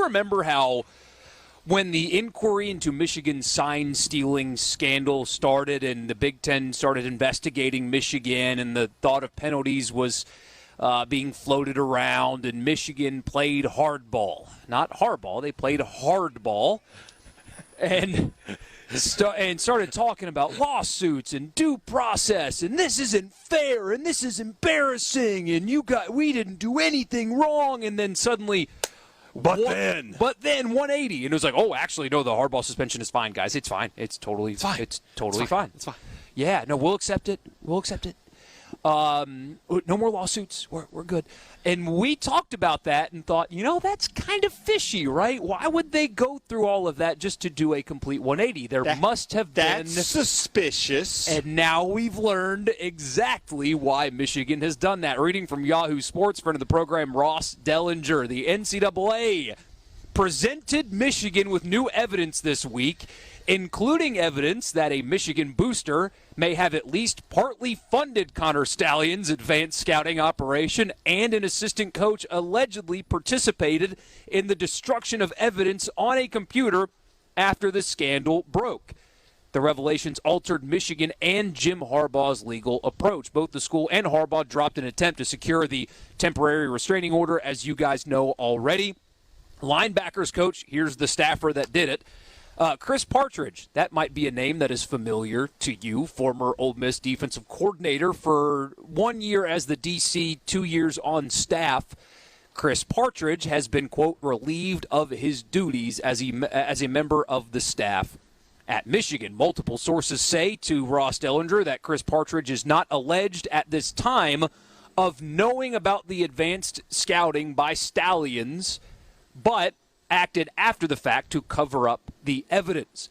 Remember how when the inquiry into Michigan's sign-stealing scandal started and the Big Ten started investigating Michigan and the thought of penalties was being floated around and Michigan played hardball. Not hardball, they played hardball. And started talking about lawsuits and due process and this isn't fair and this is embarrassing and we didn't do anything wrong, and then suddenly But then 180, and it was like, oh, actually, no, the hardball suspension is fine, guys. It's fine. It's totally fine. It's totally fine. It's fine. Yeah, no, we'll accept it. No more lawsuits. We're good. And we talked about that and thought, that's kind of fishy, right? Why would they go through all of that just to do a complete 180? There must have been. That's suspicious. And now we've learned exactly why Michigan has done that. Reading from Yahoo Sports, friend of the program, Ross Dellinger, the NCAA presented Michigan with new evidence this week, including evidence that a Michigan booster may have at least partly funded Connor Stalions' advanced scouting operation, and an assistant coach allegedly participated in the destruction of evidence on a computer after the scandal broke. The revelations altered Michigan and Jim Harbaugh's legal approach. Both the school and Harbaugh dropped an attempt to secure the temporary restraining order, as you guys know already. Linebackers coach, here's the staffer that did it. Chris Partridge, that might be a name that is familiar to you, former Ole Miss defensive coordinator for 1 year as the DC, 2 years on staff. Chris Partridge has been, quote, relieved of his duties as a member of the staff at Michigan. Multiple sources say to Ross Dellinger that Chris Partridge is not alleged at this time of knowing about the advanced scouting by Stalions, but acted after the fact to cover up the evidence.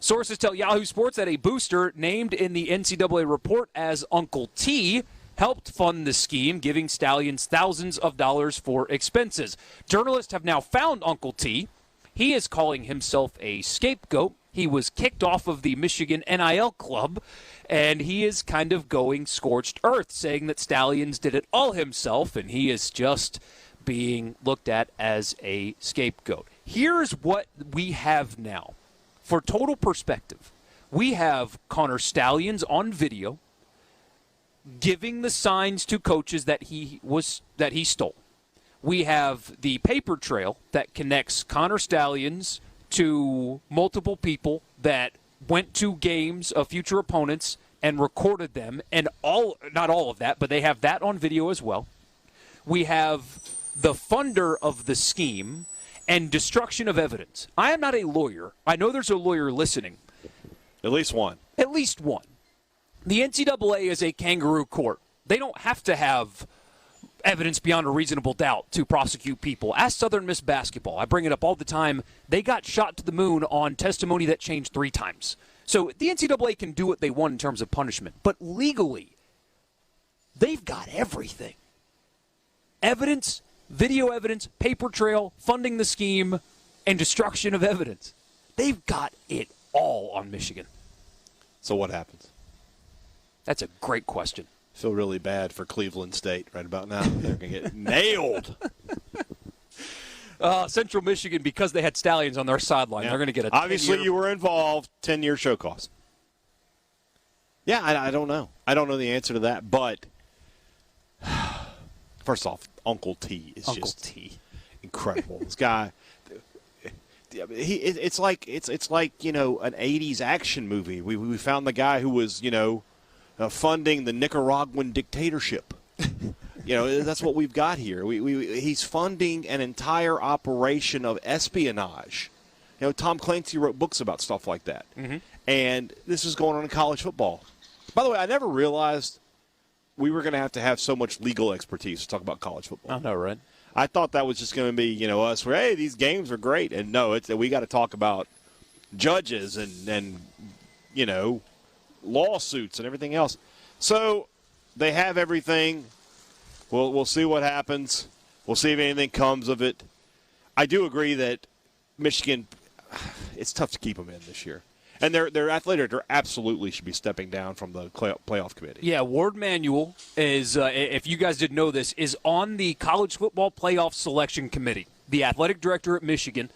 Sources tell Yahoo Sports that a booster named in the NCAA report as Uncle T helped fund the scheme, giving Stalions thousands of dollars for expenses. Journalists have now found Uncle T. He is calling himself a scapegoat. He was kicked off of the Michigan NIL club, and he is kind of going scorched earth, saying that Stalions did it all himself, and he is just being looked at as a scapegoat. Here's what we have now. For total perspective, we have Connor Stalions on video giving the signs to coaches that he stole. We have the paper trail that connects Connor Stalions to multiple people that went to games of future opponents and recorded them, and not all of that, but they have that on video as well. We have the funder of the scheme and destruction of evidence. I am not a lawyer. I know there's a lawyer listening. At least one. At least one. The NCAA is a kangaroo court. They don't have to have evidence beyond a reasonable doubt to prosecute people. Ask Southern Miss basketball. I bring it up all the time. They got shot to the moon on testimony that changed 3 times. So the NCAA can do what they want in terms of punishment. But legally, they've got everything. Evidence, video evidence, paper trail, funding the scheme, and destruction of evidence. They've got it all on Michigan. So what happens? That's a great question. I feel really bad for Cleveland State right about now. They're going to get nailed. Central Michigan, because they had Stalions on their sideline, they're going to get a Obviously, you were involved. 10-year show cost. Yeah, I don't know. I don't know the answer to that, but first off, Uncle T is just incredible. This guy, it's like an 80s action movie. We found the guy who was funding the Nicaraguan dictatorship. That's what we've got here. He's funding an entire operation of espionage. Tom Clancy wrote books about stuff like that, and this is going on in college football. By the way, I never realized we were going to have so much legal expertise to talk about college football. I know, right? I thought that was just going to be, us where, hey, these games are great. And no, we got to talk about judges and lawsuits and everything else. So they have everything. We'll see what happens. We'll see if anything comes of it. I do agree that Michigan, it's tough to keep them in this year. And their athletic director absolutely should be stepping down from the playoff committee. Yeah, Ward Manuel is, if you guys didn't know this, is on the college football playoff selection committee. the athletic director at Michigan,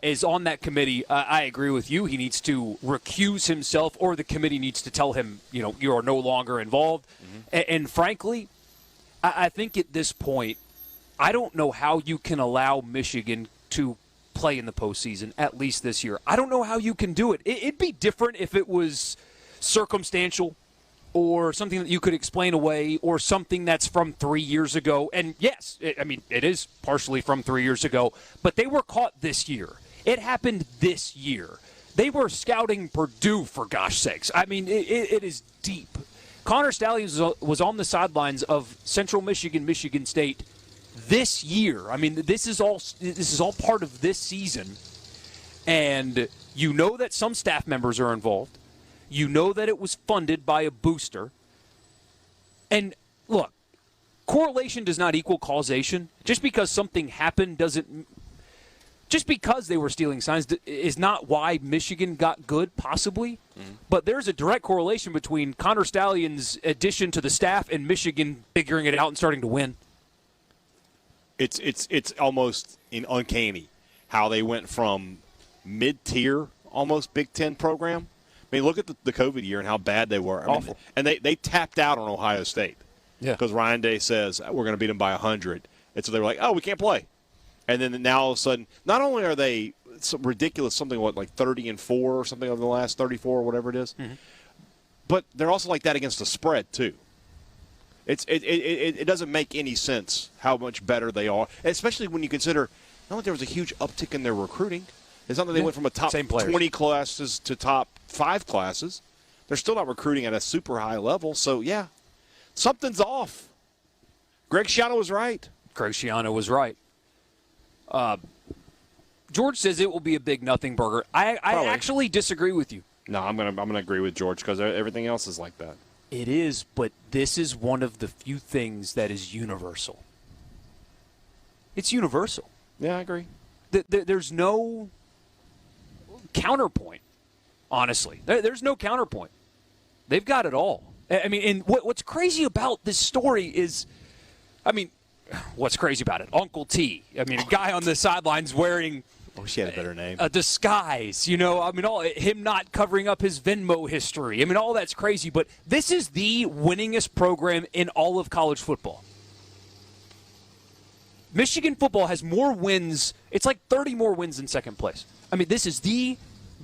is on that committee. I agree with you. He needs to recuse himself, or the committee needs to tell him, you are no longer involved. And frankly, I think at this point, I don't know how you can allow Michigan to play in the postseason, at least this year. I don't know how you can do it. It'd be different if it was circumstantial or something that you could explain away or something that's from 3 years ago. And yes, it is partially from 3 years ago, but they were caught this year. It happened this year. They were scouting Purdue, for gosh sakes. It is deep. Connor Stalions was on the sidelines of Central Michigan, Michigan State this year. This is all part of this season. And you know that some staff members are involved. You know that it was funded by a booster. And look, correlation does not equal causation. Just because something happened just because they were stealing signs is not why Michigan got good, possibly. But there's a direct correlation between Connor Stalions' addition to the staff and Michigan figuring it out and starting to win. It's almost uncanny how they went from mid-tier, almost Big Ten program. Look at the COVID year and how bad they were. Awful. And they tapped out on Ohio State. Yeah. Because Ryan Day says, we're going to beat them by 100. And so they were like, we can't play. And then now all of a sudden, not only are they ridiculous, something like 30-4 or something over the last 34 or whatever it is, but they're also like that against the spread too. It doesn't make any sense how much better they are, especially when you consider not only there was a huge uptick in their recruiting. It's not that they went from a top 20 classes to top 5 classes. They're still not recruiting at a super high level. So, yeah, something's off. Greg Schiano was right. George says it will be a big nothing burger. I actually disagree with you. No, I'm gonna agree with George because everything else is like that. It is, but this is one of the few things that is universal. It's universal. Yeah, I agree. There's no counterpoint, honestly. There's no counterpoint. They've got it all. And what's crazy about this story is, what's crazy about it? Uncle T. A guy on the sidelines wearing she had a better name. A disguise, him not covering up his Venmo history. All that's crazy, but this is the winningest program in all of college football. Michigan football has more wins. It's like 30 more wins in second place. This is the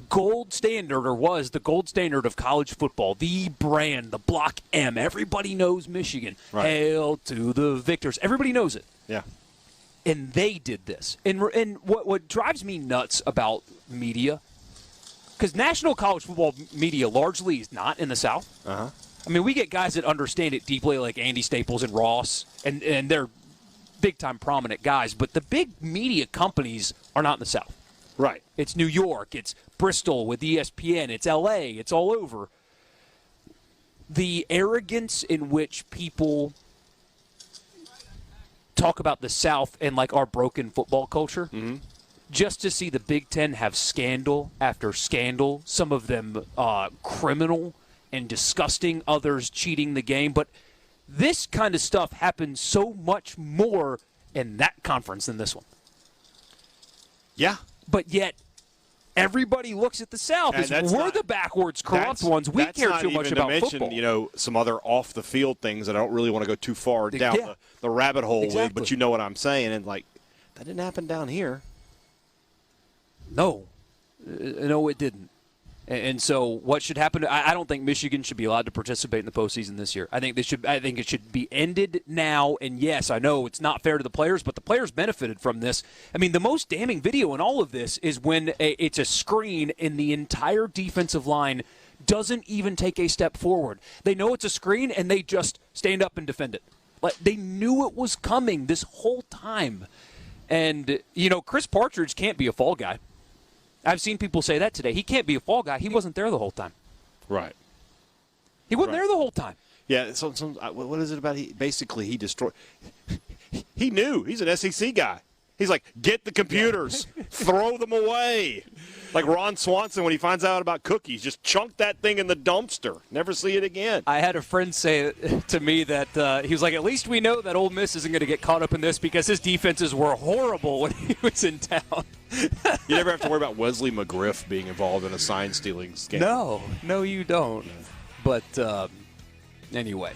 gold standard, or was the gold standard of college football, the brand, the Block M. Everybody knows Michigan. Right. Hail to the victors. Everybody knows it. Yeah. And they did this. And what drives me nuts about media, because national college football media largely is not in the South. Uh-huh. We get guys that understand it deeply, like Andy Staples and Ross, and they're big-time prominent guys. But the big media companies are not in the South. Right. It's New York. It's Bristol with ESPN. It's L.A. It's all over. The arrogance in which people talk about the South and like our broken football culture, just to see the Big Ten have scandal after scandal, some of them criminal and disgusting, others cheating the game. But this kind of stuff happens so much more in that conference than this one. Yeah. But yet, everybody looks at the South as we're the backwards, corrupt ones. We care too much about football. Some other off-the-field things that I don't really want to go too far down the rabbit hole with, but you know what I'm saying. And, that didn't happen down here. No, it didn't. And so what should happen? I don't think Michigan should be allowed to participate in the postseason this year. I think it should be ended now. And yes, I know it's not fair to the players, but the players benefited from this. The most damning video in all of this is when it's a screen and the entire defensive line doesn't even take a step forward. They know it's a screen and they just stand up and defend it. They knew it was coming this whole time. And Chris Partridge can't be a fall guy. I've seen people say that today. He can't be a fall guy. He wasn't there the whole time. Right. He wasn't there the whole time. Yeah. What is it about? He destroyed. He knew. He's an SEC guy. He's like, get the computers, throw them away. Like Ron Swanson when he finds out about cookies, just chunk that thing in the dumpster. Never see it again. I had a friend say to me that he was like, at least we know that Ole Miss isn't going to get caught up in this because his defenses were horrible when he was in town. You never have to worry about Wesley McGriff being involved in a sign-stealing scandal. No, you don't. But anyway.